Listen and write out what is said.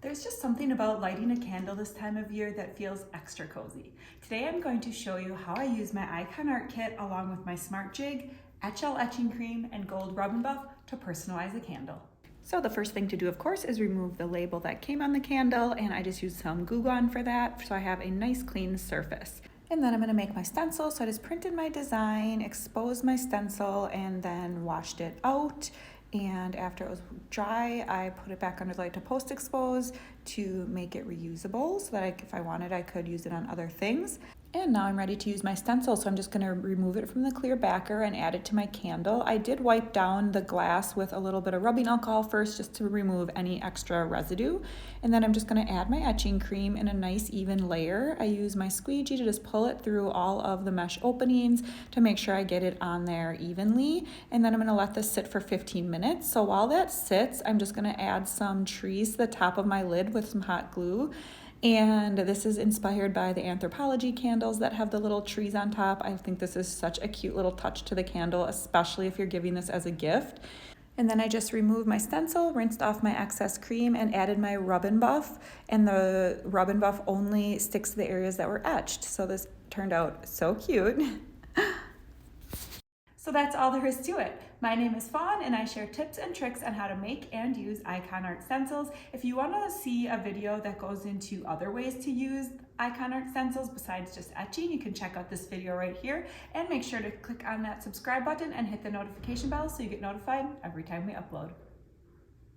There's just something about lighting a candle this time of year that feels extra cozy. Today I'm going to show you how I use my Ikonart kit along with my Smart Jig, Etchall Etching Creme, and Gold Rub and Buff to personalize a candle. So the first thing to do, of course, is remove the label that came on the candle, and I just used some Glue Gun for that so I have a nice clean surface. And then I'm going to make my stencil, so I just printed my design, exposed my stencil, and then washed it out. And after it was dry, I put it back under the light to post-expose to make it reusable so that if I wanted, I could use it on other things. And now I'm ready to use my stencil, so I'm just going to remove it from the clear backer and add it to my candle. I did wipe down the glass with a little bit of rubbing alcohol first just to remove any extra residue. And then I'm just going to add my etching cream in a nice even layer. I use my squeegee to just pull it through all of the mesh openings to make sure I get it on there evenly. And then I'm going to let this sit for 15 minutes. So while that sits, I'm just going to add some trees to the top of my lid with some hot glue. And this is inspired by the Anthropologie candles that have the little trees on top. I think this is such a cute little touch to the candle, especially if you're giving this as a gift. And then I just removed my stencil, rinsed off my excess cream, and added my Rub and Buff. And the Rub and Buff only sticks to the areas that were etched. So this turned out so cute. So that's all there is to it. My name is Fawn, and I share tips and tricks on how to make and use Ikonart stencils. If you want to see a video that goes into other ways to use Ikonart stencils besides just etching, you can check out this video right here, and make sure to click on that subscribe button and hit the notification bell so you get notified every time we upload.